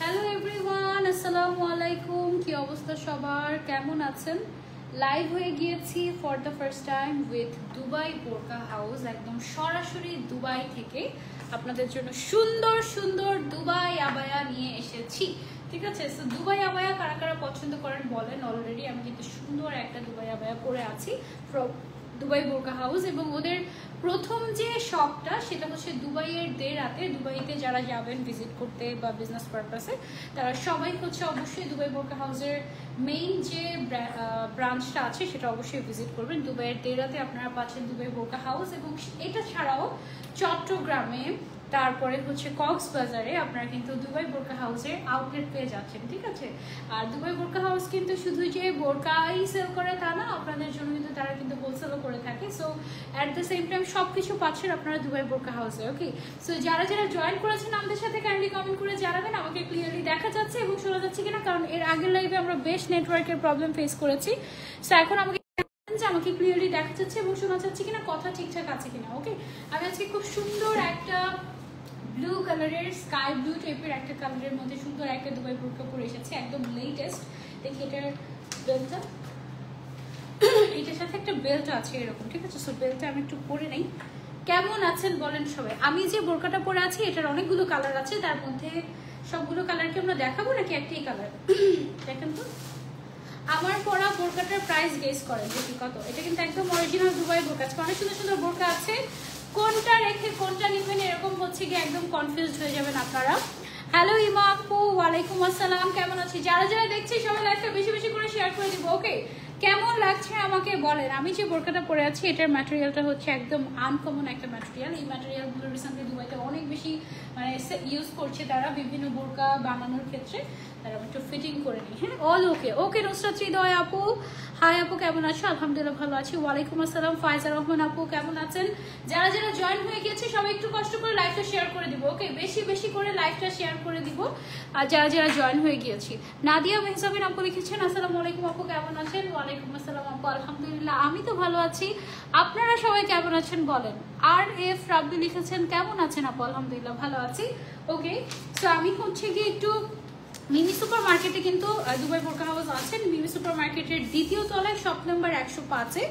Hello everyone, আসসালামু আলাইকুম। কি অবস্থা সবার, কেমন আছেন? লাইভ হয়ে গিয়েছি for the first time with Dubai Burqa house, একদম সরাসরি দুবাই থেকে আপনাদের জন্য সুন্দর সুন্দর দুবাই আবায়া নিয়ে এসেছি। ঠিক আছে, সো দুবাই আবায়া কারা কারা পছন্দ করেন বলেন। অলরেডি আমি কিন্তু সুন্দর একটা দুবাই আবায়া পরে আছি ফ্রম দুবাই বোরকা হাউস, এবং ওদের প্রথম যে শপটা সেটা হচ্ছে দুবাইয়ের দেরাতে। দুবাইতে যারা যাবেন ভিজিট করতে বা বিজনেস পারপাসে, তারা সবাই হচ্ছে অবশ্যই দুবাই বোরকা হাউসের মেইন যে ব্রাঞ্চটা আছে সেটা অবশ্যই ভিজিট করবেন। দুবাইয়ের দেরাতে আপনারা পাচ্ছেন দুবাই বোরকা হাউস, এবং এটা ছাড়াও চট্টগ্রামে, তারপরে হচ্ছে কক্সবাজারে আপনারা কিন্তু দুবাই বোরকা হাউসের আউটলেট পেয়ে যাচ্ছেন। ঠিক আছে, আর দুবাই বোরকা হাউস কিন্তু শুধু যে বোরকাই সেল করে তা না, আপনাদের জন্য কিন্তু তারা কিন্তু হোলসেলও করে থাকে। So at the same time সব কিছু পাচ্ছেন আপনারা দুবাই বোরকা হাউসে। ওকে, সো যারা যারা জয়েন করেছেন আমাদের সাথে কাইন্ডলি কমেন্ট করে জানাবেন আমাকে ক্লিয়ারলি দেখা যাচ্ছে এবং শোনা যাচ্ছে কিনা, কারণ এর আগের লাইভে আমরা বেশ নেটওয়ার্কের প্রবলেম ফেস করেছি। সো এখন আমাকে ক্লিয়ারলি দেখা যাচ্ছে এবং শোনা যাচ্ছে কিনা, কথা ঠিকঠাক আছে কিনা। ওকে, আমি আজকে খুব সুন্দর একটা ব্লু কালারের, স্কাই ব্লু টাইপের একটা কালারের মধ্যে সুন্দর একটা দুবাই বোরকা পরে এসেছে, একদম লেটেস্ট। দেখি এটার বেল্টটা, এটার সাথে একটা বেল্ট আছে এরকম। ঠিক আছে, সো বেল্টটা আমি একটু পরে নেই। কেমন আছেন বলেন সবাই? আমি যে বোরকাটা পরে আছি এটার অনেকগুলো কালার আছে, তার মধ্যে সবগুলো কালারকে আমরা দেখাবো নাকি একটাই কালার? দেখেন তো আমার পরা বোরকাটার প্রাইস গেস করেন দেখি কত। এটা কিন্তু একদম অরিজিনাল দুবাই বোরকা। অনেক সুন্দর সুন্দর বোরকা আছে, কোনটা রেখে কোনটা নেবেন এরকম হচ্ছে গিয়ে একদম কনফিউজড হয়ে যাবেন আপনারা। হ্যালো ইমা আপু, ওয়ালাইকুম আসসালাম, কেমন আছি? যারা যারা দেখছি সবাই লাইভটা বেশি বেশি করে শেয়ার করে দিব। ওকে, কেমন লাগছে আমাকে বলেন। আমি যে বোরকাটা পরে আছি এটার ম্যাটেরিয়ালটা হচ্ছে একদম আনকমন একটা ম্যাটেরিয়াল। এই ম্যাটেরিয়ালগুলো রিসেন্টলি দুবাইতে অনেক বেশি মানে ইউজ করছে তারা বিভিন্ন বোরকা বানানোর ক্ষেত্রে। তারা একটু ফিটিং করে নিই। হ্যাঁ, অল ওকে। ওকে নুসরাত হৃদয় আপু, হাই আপু, কেমন আছো? আলহামদুলিল্লাহ ভালো আছি। ওয়ালাইকুম আসসালাম ফায়জা রহমান আপু, কেমন আছেন? যারা যারা জয়েন হয়ে গিয়েছে সবাই একটু কষ্ট করে লাইভটা শেয়ার করে দিব। ওকে, বেশি বেশি করে লাইভটা শেয়ার করে দিব আর যারা যারা জয়েন হয়ে গিয়েছি। নাদিয়া মেহজাবিন আপু লিখেছেন আসসালামু আলাইকুম আপু, কেমন আছেন? ওয়ালাইকুম আসসালাম আপু, আলহামদুলিল্লাহ আমি তো ভালো আছি, আপনারা সবাই কেমন আছেন বলেন। আর এফ রাব্বি লিখেছেন কেমন আছেন আপু? আলহামদুলিল্লাহ ভালো আছি। ওকে, সো আমি হচ্ছে গিয়ে একটু মিমি সুপার মার্কেটে কিন্তু দুবাই বোরকা হাউস আছেন। মিমি সুপার মার্কেটের দ্বিতীয় তলায় শপ নাম্বার 105-এ,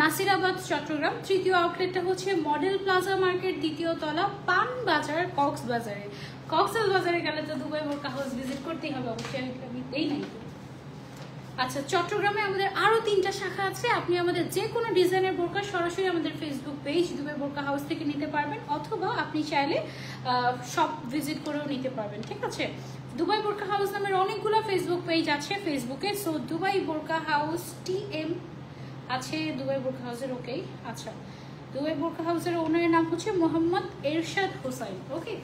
নাসিরাবাদ চট্টগ্রাম। তৃতীয় আউটলেটটা হচ্ছে মডেল প্লাজা মার্কেট, দ্বিতীয় তলা, পান বাজার, কক্সবাজারে। কক্সবাজারে গেলে তো দুবাই বোরকা হাউস ভিজিট করতেই হবে অবশ্যই, আমি এই নাই। আচ্ছা, চট্টগ্রামে আমাদের আরো 3টা শাখা আছে। আপনি আমাদের যে কোনো ডিজাইনের বোরকা সরাসরি আমাদের Facebook page Dubai Burqa house থেকে নিতে পারবেন, অথবা আপনি চাইলে শপ ভিজিট করেও নিতে পারবেন। ঠিক আছে, দুবাই বোরকা হাউস নামের অনেকগুলো ফেসবুক পেজ আছে ফেসবুকে। So Dubai Burqa house TM আছে দুবাই বোরকা হাউসের। ওকে, আচ্ছা, দুবাই বোরকা হাউসের ওনারের নাম হচ্ছে মোহাম্মদ এরশাদ হোসাইন। ওকে,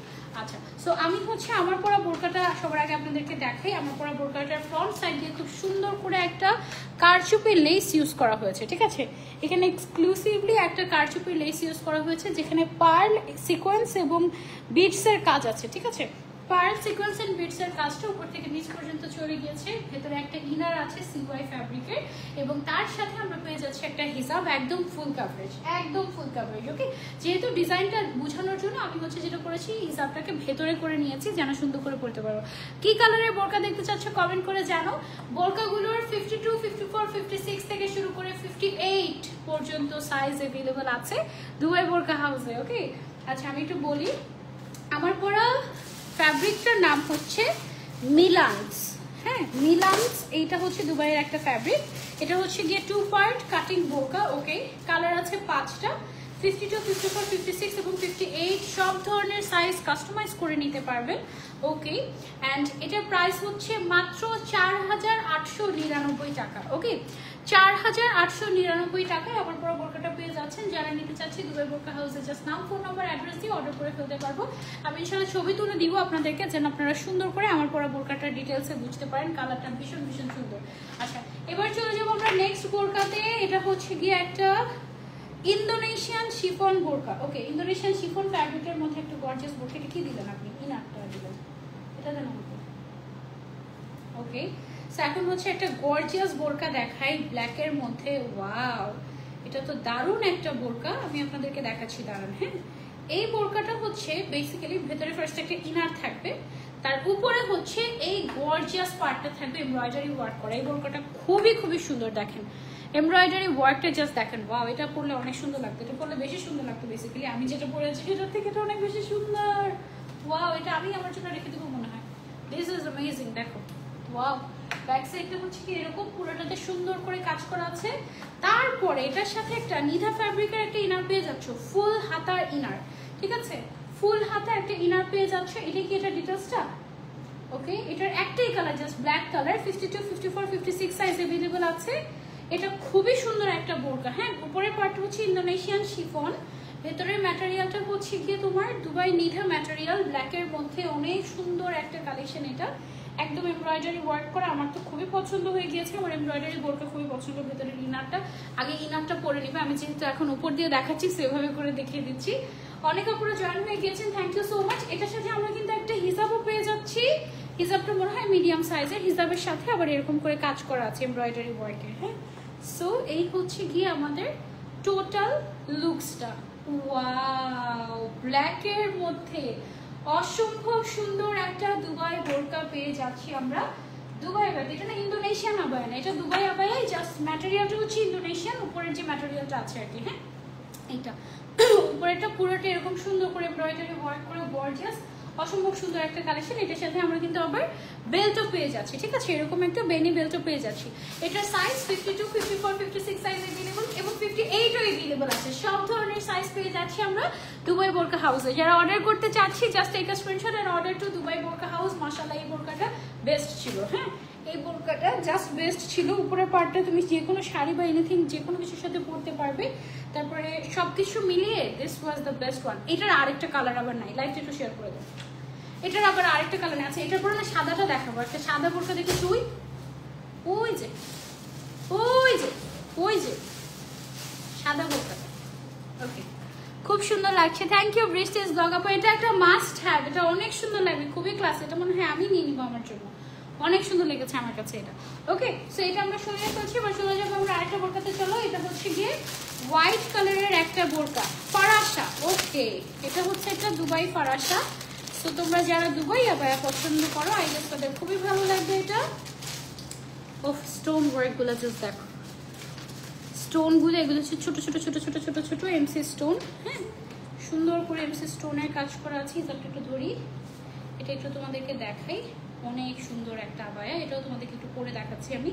আচ্ছা, সো আমি হচ্ছে আমার পরা বোরকাটা সবার আগে আপনাদেরকে দেখাই। আমার পরা বোরকাটার ফ্রন্ট সাইড দিয়ে খুব সুন্দর করে একটা কারচুপি লেস ইউজ করা হয়েছে। ঠিক আছে, এখানে এক্সক্লুসিভলি একটা কারচুপি লেস ইউজ করা হয়েছে, যেখানে পার্ল সিকোয়েন্স এবং বিটসের কাজ আছে। ঠিক আছে, পার্ল সিকোয়েন্স এন্ড বিটসের কাজটা উপর থেকে নিচ পর্যন্ত চলে গিয়েছে। ভেতরে একটা ইনার আছে CY ফ্যাব্রিকের, এবং তার সাথে আমরা পেয়ে যাচ্ছি একটা হিজাব, একদম ফুল কাভারেজ, একদম ফুল কাভারেজ। ওকে, যেহেতু ডিজাইনটা বোঝানোর জন্য আমি হচ্ছে যেটা করেছি হিজাবটাকে ভেতরে করে নিয়েছি যেন সুন্দর করে পড়তে পারো। কি কালারের বোরকা দেখতে চাচ্ছ কমেন্ট করে জানো। বোরকাগুলোর 52, 54, 56 থেকে শুরু করে 58 পর্যন্ত সাইজ অ্যাভেলেবল আছে দুবাই বোরকা হাউসে। ওকে, আচ্ছা আমি একটু বলি, আমার পরা ফ্যাব্রিকটার নাম হচ্ছে মিলান্স। হ্যাঁ, মিলান্স, এইটা হচ্ছে দুবাইয়ের একটা ফ্যাব্রিক। এটা হচ্ছে গিয়ে 2 পার্ট কাটিং বোরকা। ওকে, কালার আছে 5টা, 52, 54, 56 এবং 58। সব ধরনের সাইজ কাস্টমাইজ করে নিতে পারবেন। ওকে, অ্যান্ড এটার প্রাইস হচ্ছে মাত্র 4899 টাকা। ওকে, 4899 টাকায় আমার পরা বোরকাটা পেয়ে যাচ্ছেন। যারা নিতে চাচ্ছি দুবাই বোরকা হাউসে জাস্ট নাম, ফোন নাম্বার, অ্যাড্রেস দিয়ে অর্ডার করে ফেলতে পারবো। আমি ইনশাআল্লাহ ছবি তুলে দিব আপনাদেরকে, যেন আপনারা সুন্দর করে আমার পরা বোরকাটার ডিটেলসে বুঝতে পারেন। কালারটা ভীষণ ভীষণ সুন্দর। আচ্ছা, এবার চলে যাবো আমরা নেক্সট বোরকাতে। এটা হচ্ছে গিয়ে একটা ইন্দোনেশিয়ান শিফন বোরকা। ওকে, ইন্দোনেশিয়ান শিফন ফ্যাব্রিকের মধ্যে একটা গর্জিয়াস বোরকা। এটা কি দিলেন আপনি? ইনারটা দিলেন, এটা দেন আমাকে। ওকে, সো এখন হচ্ছে একটা গর্জিয়াস বোরকা দেখাই ব্ল্যাকের মধ্যে। ওয়াও, এটা তো দারুণ একটা বোরকা, আমি আপনাদেরকে দেখাচ্ছি, দাঁড়ান। হ্যাঁ, এই বোরকাটা হচ্ছে বেসিক্যালি ভেতরে ফার্স্ট একটা ইনার থাকবে, তার উপরে হচ্ছে এই গর্জিয়াস পার্টটা থাকবে এমব্রয়ডারি ওয়ার্ক করা। এই বোরকাটা খুবই খুবই সুন্দর, দেখেন এমব্রয়ডারি ওয়ার্কটা জাস্ট দেখেন, ওয়াও এটা পরলে অনেক সুন্দর লাগতো, এটা পরলে বেশি সুন্দর লাগতো। বেসিক্যালি আমি যেটা পরেছি সেটার থেকে এটা অনেক বেশি সুন্দর। ওয়াও, এটা আমি আমার জন্য রেখে দেবো মনে হয়। This is amazing. দেখো ওয়াও, ব্যাক সাইডটা হচ্ছে কি এরকম পুরোটাতে সুন্দর করে কাজ করা আছে। তারপরে এটার সাথে একটা নিধা ফ্যাব্রিকের একটা ইনার পেয়ে যাচ্ছ, ফুল হাতার ইনার, ঠিক আছে, ফুল হাতা একটা ইনার পেয়ে যাচ্ছ। এটা কি এটা ডিটেলসটা? ওকে, এটার একটাই colour, just black colour, 52, 54, 56 size available আছে। এটা খুবই সুন্দর একটা বোরকা। হ্যাঁ, উপরের পার্ট হচ্ছে ইন্দোনেশিয়ান শিফন, ভেতরের ম্যাটেরিয়ালটা হচ্ছে গিয়ে তোমার দুবাই নিধা ম্যাটেরিয়াল, ব্ল্যাকের মধ্যে অনেক সুন্দর একটা কালেকশন। এটা একদম এমব্রয়ডারি ওয়ার্ক করা, আমার তো খুবই পছন্দ হয়ে গিয়েছে। আমার এমব্রয়ডারি বোরকা খুবই পছন্দ। ভেতরের ইনারটা আগে ইনারটা পরে নিবে, আমি যেহেতু এখন উপর দিয়ে দেখাচ্ছি সেভাবে করে দেখিয়ে দিচ্ছি। অনেক আপুরা জয়েন হয়ে গিয়েছেন, থ্যাংক ইউ সো মাচ। এটার সাথে আমরা কিন্তু একটা হিজাবও পেয়ে যাচ্ছি। হিজাবটা মনে হয় মিডিয়াম সাইজের, হিজাবের সাথে আবার এরকম করে কাজ করা আছে এমব্রয়ডারি ওয়ার্কের। হ্যাঁ, সো এই হচ্ছে গিয়ে আমাদের টোটাল লুকসটা। ওয়াও, ব্ল্যাকের মধ্যে অসম্ভব সুন্দর একটা দুবাই বোরকা পেয়ে যাচ্ছি আমরা। দুবাই আবায়া, এটা না ইন্দোনেশিয়ান আবায়া না, এটা দুবাই আবায়াই, জাস্ট ম্যাটেরিয়ালটা হচ্ছে ইন্দোনেশিয়ান, উপরের যে ম্যাটেরিয়ালটা আছে আর কি। হ্যাঁ, এইটা উপরেরটা পুরোটা এরকম সুন্দর করে এমব্রয়ডারি ওয়ার্ক করে গর্জিয়াস, অসম্ভব সুন্দর একটা কালেকশন। এটার সাথে আমরা কিন্তু আবার বেল্টও পেয়ে যাচ্ছি, ঠিক আছে, এরকম একটা বেনি বেল্টও পেয়ে যাচ্ছি। এটার সাইজ 52, 54, 56 সাইজ अवेलेबल এবং 58ও अवेलेबल আছে। সব ধরনের সাইজ পেয়ে যাচ্ছি আমরা দুবাই বোরকা হাউসে। যারা অর্ডার করতে চাচ্ছি just take a screenshot and order to Dubai Burqa House. মাশাআল্লাহ, এই বোরকাটা বেস্ট ছিল। হ্যাঁ, এই বোরকাটা জাস্ট বেস্ট ছিল। উপরের পার্টটা তুমি যে কোনো শাড়ি বা এনিথিং যে কোনো কিছুর সাথে পরতে পারবে। তারপরে সবকিছু মিলিয়ে this was the best one. এটার আরেকটা কালার আবার নাই, লাইভটা একটু শেয়ার করে দাও। এটার আবার আরেকটা কালার আছে, এটার পরে না সাদাটা দেখাবো। একটা সাদা বোরকা দেখেছি, ওই যে ওই যে ওই যে সাদা বোরকাটা। ওকে, খুব সুন্দর লাগছে, থ্যাংক ইউ বৃষ্টিস ব্লগ আপু। এটা একটা মাস্ট হ্যাভ, এটা অনেক সুন্দর লাগবে, খুবই ক্লাস। এটা মনে হয় আমি নিয়ে নিবো আমার জন্য, অনেক সুন্দর লেগেছে আমার কাছে এটা। ওকে, সো এটা আমরা সরিয়ে ফেলছি, এবার চলে যাবো আমরা আরেকটা বোরকাতে। চলো, এটা হচ্ছে গিয়ে হোয়াইট কালারের একটা বোরকা, ফারাসা। ওকে, এটা হচ্ছে একটা দুবাই ফারাসা। তো তোমরা যারা দুবাই আবায়া পছন্দ করো, আই গেস তাদের খুবই ভালো লাগবে এটা। ওফ, স্টোন ওয়ার্কগুলো জাস্ট দেখো, স্টোনগুলো এগুলো হচ্ছে ছোট ছোট ছোট ছোট ছোট ছোট এমসি স্টোন। হ্যাঁ, সুন্দর করে এমসি স্টোনের কাজ করা আছে। এটা একটু ধরি, এটা একটু তোমাদেরকে দেখাই। অনেক সুন্দর একটা আবায়া, এটাও তোমাদেরকে একটু পরে দেখাচ্ছি আমি।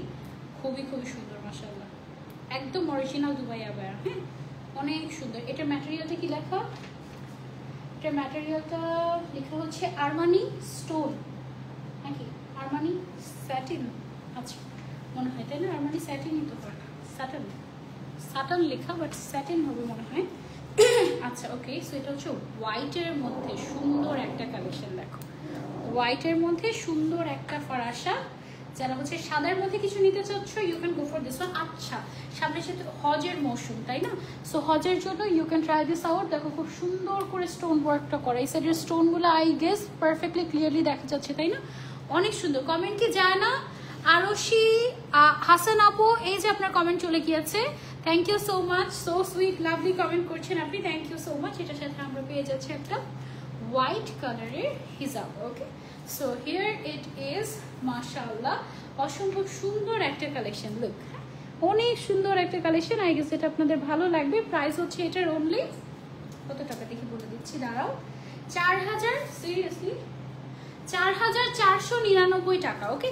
খুবই খুবই সুন্দর, মাশাআল্লাহ, একদম অরিজিনাল দুবাই আবায়া। হ্যাঁ, অনেক সুন্দর। এটার ম্যাটেরিয়ালটা কি লেখা? এটার ম্যাটেরিয়ালটা লেখা হচ্ছে আরমানি স্টোন নাকি আরমানি স্যাটিন, আচ্ছা মনে হয়, তাই না? আরমানি স্যাটিনই তো, স্যাটান স্যাটান লেখা, বাট স্যাটিন হবে মনে হয়। আচ্ছা, ওকে, সো এটা হচ্ছে হোয়াইটের মধ্যে সুন্দর একটা কালেকশন। দেখো, হোয়াইটের মধ্যে সুন্দর একটা ফরাসা। যারা হচ্ছে সাদার মধ্যে কিছু নিতে চাচ্ছ, you can go for this one. আচ্ছা, সামনে সাথে হজের মৌসুম, তাই না? সো হজের জন্য you can try this out. দেখো, খুব সুন্দর করে স্টোন ওয়ার্কটা করা। এই সাইডের স্টোনগুলো আই গেস পারফেক্টলি ক্লিয়ারলি দেখা যাচ্ছে, তাই না? অনেক সুন্দর। কমেন্ট কি যায় না? আরশি হাসান আপু, এই যে আপনার কমেন্ট চলে গিয়েছে, thank you so much, so sweet, lovely comment করছেন আপনি, থ্যাংক ইউ সো মাচ। এটার সাথে আমরা পেয়ে যাচ্ছি একটা হোয়াইট কালারের হিজাব। ওকে, সো হিয়ার ইট ইজ, মাশাআল্লাহ, অসম্ভব সুন্দর একটা কালেকশন। লুক, অনেক সুন্দর একটা কালেকশন। আই গেস এটা আপনাদের ভালো লাগবে। প্রাইস হচ্ছে এটার অনলি কত টাকা দেখি বলে দিচ্ছি, দাঁড়াও, 4000, সিরিয়াসলি 4499 টাকা। ওকে,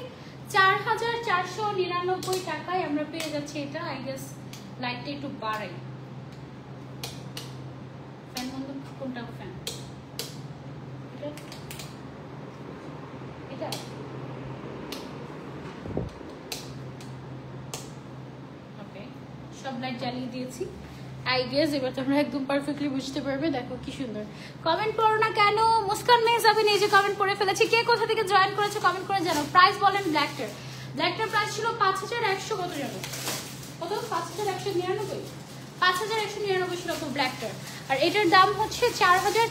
4499 টাকায় আমরা পেয়ে যাচ্ছি এটা। আই গেস লাইটটা একটু বাড়াই, ফ্যান বন্ধ, কোনটা ফ্যান? এটা ওকে, সব লাইট জ্বালিয়ে দিয়েছি। আই গেস এবার তোমরা একদম পারফেক্টলি বুঝতে পারবে। দেখো কি সুন্দর। কমেন্ট করো না কেন? মুস্কান মেহজাবিন এই যে কমেন্ট করে ফেলেছি। কে কোথা থেকে জয়েন করেছো কমেন্ট করে জানো। প্রাইস বলেন। ব্ল্যাকটার প্রাইস ছিল 5100, কত জানো? কত? 5199, 5199 ছিল ব্ল্যাকটার। আর এটার দাম হচ্ছে 4499,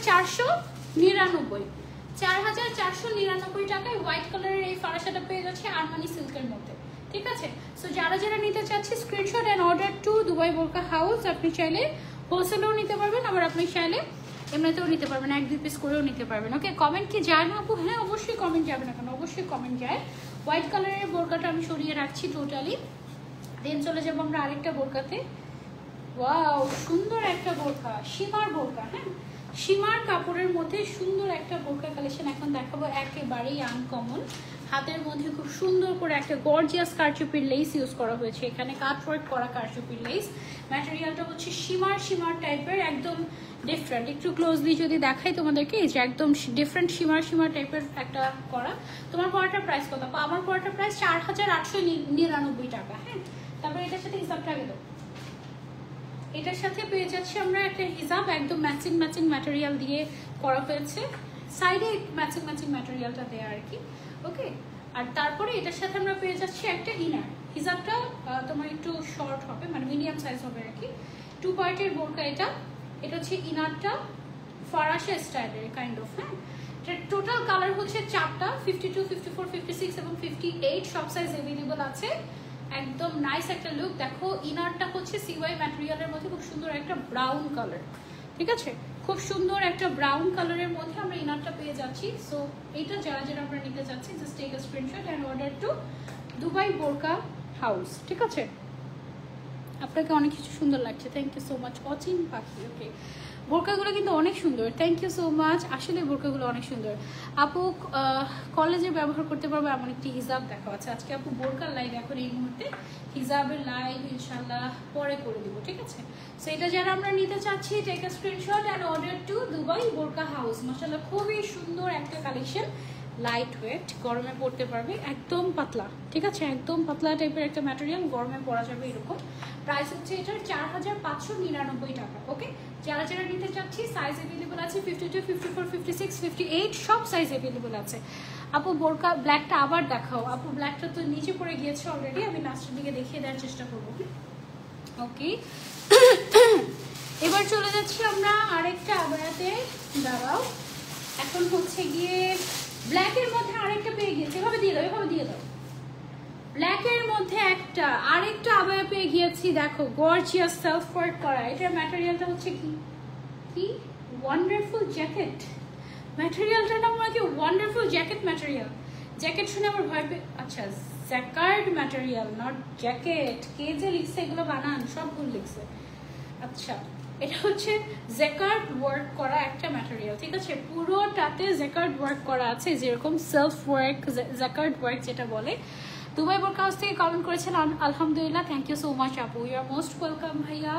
4499 টাকায় হোয়াইট কালারের এই ফারাসাটা পেয়ে যাচ্ছে আরমানি সিল্কের মধ্যে, ঠিক আছে? সো যারা যারা নিতে চাচ্ছি screenshot and order to Dubai Burqa House. আপনি চাইলে হোলসেলেও নিতে পারবেন, আবার আপনি চাইলে এমনিতেও নিতে পারবেন, 1-2 পিস করেও নিতে পারবেন। ওকে, কমেন্ট কি যায় না আপু? হ্যাঁ অবশ্যই কমেন্ট যাবে না কেন, অবশ্যই কমেন্ট যায়। হোয়াইট কালারের বোরকাটা আমি সরিয়ে রাখছি টোটালি। দেন চলে যাবো আমরা আরেকটা বোরকাতে। ওয়াও, সুন্দর একটা বোরকা, সীমার বোরকা। হ্যাঁ, সীমার কাপড়ের মধ্যে সুন্দর একটা বোরকা কালেকশন এখন দেখাবো, একেবারেই আনকমন। হাতের মধ্যে খুব সুন্দর করে একটা গর্জিয়াস কারচুপির লেস ইউজ করা হয়েছে, এখানে কাটওয়ার্ক করা কারচুপির লেস। ম্যাটেরিয়ালটা হচ্ছে সীমার টাইপের, একদম ডিফারেন্ট। একটু ক্লোজলি যদি দেখাই তোমাদেরকে, এই যে একদম ডিফারেন্ট সীমার টাইপের একটা করা। তোমার পড়াটার প্রাইস কত? আমার পড়াটার প্রাইস 4899 টাকা। হ্যাঁ, তারপরে এটার সাথে হিসাবটা আগে দাও। এটার সাথে পেয়ে যাচ্ছি আমরা একটা হিজাব, একদম ম্যাচিং ম্যাটেরিয়াল দিয়ে করা হয়েছে, সাইডে ম্যাচিং ম্যাটেরিয়ালটা দেয়া আর কি। ওকে, আর তারপরে এটার সাথে আমরা পেয়ে যাচ্ছি একটা ইনার। হিজাবটা তোমার একটু শর্ট হবে, মানে মিডিয়াম সাইজ হবে আর কি। 2 পার্টের বোরকা এটা। এটা হচ্ছে ইনারটা, ফরাসা স্টাইলের কাইন্ড অফ। হ্যাঁ, এটা টোটাল কালার হচ্ছে 4টা, 52, 54, 56 এবং 58, সব সাইজ অ্যাভেলেবল আছে। একদম নাইস একটা লুক। দেখো ইনারটা হচ্ছে সিওয়াই ম্যাটেরিয়ালের মধ্যে খুব সুন্দর একটা ব্রাউন কালার, ঠিক আছে, খুব সুন্দর একটা ব্রাউন কালারের মধ্যে আমরা ইনারটা পেয়ে যাচ্ছি। সো এইটা যারা আমরা নিতে চাচ্ছি, just take a screenshot and order to Dubai Burqa House, ঠিক আছে। আপনাকে অনেক কিছু সুন্দর লাগছে, থ্যাংক ইউ সো মাচ। অচিন পাখি, ওকে, বোরকাগুলো কিন্তু অনেক সুন্দর, থ্যাংক ইউ সো মাচ। আসলে বোরকাগুলো অনেক সুন্দর। আপু কলেজে ব্যবহার করতে পারবো এমন একটি হিজাব দেখা আছে আজকে। আপু বোরকার লাইভ এখন এই মুহূর্তে, হিজাবের লাইভ ইনশাল্লাহ পরে করে দিব, ঠিক আছে। সো এটা যারা আমরা নিতে চাচ্ছি, take a screenshot and order to Dubai Burqa House. মাশাআল্লাহ খুবই সুন্দর একটা কালেকশন, লাইট ওয়েট, গরমে পরতে পারবে, একদম পাতলা, ঠিক আছে, একদম পাতলা টাইপের একটা ম্যাটেরিয়াল, গরমে পরা যাবে এরকম। প্রাইস হচ্ছে এটার 4599 টাকা। ওকে, যারা নিতে চাচ্ছি, সাইজ অ্যাভেলেবল আছে 52, 54, 56, 58, সব সাইজ অ্যাভেলেবল আছে। আপু বোরকা ব্ল্যাকটা আবার দেখাও। আপু ব্ল্যাকটা তো নিচে পড়ে গিয়েছে অলরেডি, আমি লাস্টের দিকে দেখিয়ে দেওয়ার চেষ্টা করবো। ওকে, এবার চলে যাচ্ছি আমরা আরেকটা আবায়াতে। দাঁড়াও, এখন হচ্ছে গিয়ে ব্ল্যাকের মধ্যে আরেকটা পেয়ে গিয়েছে, এভাবে দিয়ে দাও। ব্ল্যাকের মধ্যে আরেকটা আবায়া পেয়ে গিয়েছি, দেখো গর্জিয়াস সেলফ ওয়ার্ক করা। এটার ম্যাটেরিয়ালটা হচ্ছে কি ওয়ান্ডারফুল জ্যাকেট। ম্যাটেরিয়ালটার নাম নাকি ওয়ান্ডারফুল জ্যাকেট ম্যাটেরিয়াল। জ্যাকেট শুনে আমার ভয় পেয়ে, আচ্ছা জ্যাকার্ড ম্যাটেরিয়াল, নট জ্যাকেট। কে যে লিখছে এগুলো বানান, সব ভুল লিখছে। আচ্ছা, এটা হচ্ছে জ্যাকার্ড ওয়ার্ক করা একটা ম্যাটেরিয়াল, ঠিক আছে, পুরোটাতে জ্যাকার্ড ওয়ার্ক করা আছে, যেরকম সেলফ ওয়ার্ক, জ্যাকার্ড ওয়ার্ক যেটা বলে। দুবাই বোরকা হাউস থেকে কমেন্ট করেছেন, আলহামদুলিল্লাহ, থ্যাংক ইউ সো মাচ আপু, ইউ আর মোস্ট ওয়েলকাম ভাইয়া।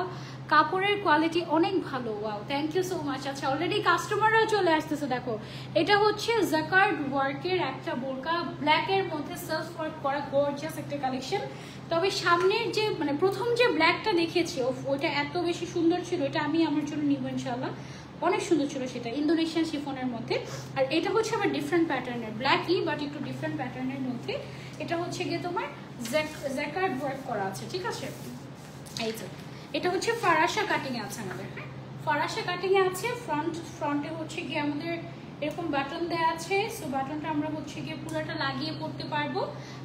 কাপড়ের কোয়ালিটি অনেক ভালো, wow, thank you so much. আচ্ছা, অলরেডি কাস্টমাররা চলে আসতেছে। দেখো, এটা হচ্ছে জ্যাকার্ড ওয়ার্কের একটা বোরকা, ব্ল্যাকের মধ্যে সেলফ ওয়ার্ক করা গর্জিয়াস একটা কালেকশন। তবে সামনের যে মানে প্রথম যে ব্ল্যাকটা দেখেছি, ওইটা এত বেশি সুন্দর ছিল, এটা আমি আমার জন্য নিব ইনশাল্লাহ, অনেক সুন্দর ছিল সেটা, ইন্দোনেশিয়ান শিফনের মধ্যে। আর এটা হচ্ছে আবার ডিফারেন্ট প্যাটার্নের, ব্ল্যাকই বাট একটু ডিফারেন্ট প্যাটার্নের মধ্যে। এটা হচ্ছে গিয়ে তোমার জ্যাকার্ড ওয়ার্ক করা আছে, ঠিক আছে। এই যে এটা হচ্ছে ফরাসা কাটিং এ আছে আমাদের, হ্যাঁ, ফরাসা কাটিং এ আছে। ফ্রন্টে হচ্ছে গিয়ে আমাদের এরকম বাটন দেওয়া আছে। সো বাটনটা আমরা হচ্ছে গিয়ে পুরোটা লাগিয়ে পড়তে পারবো।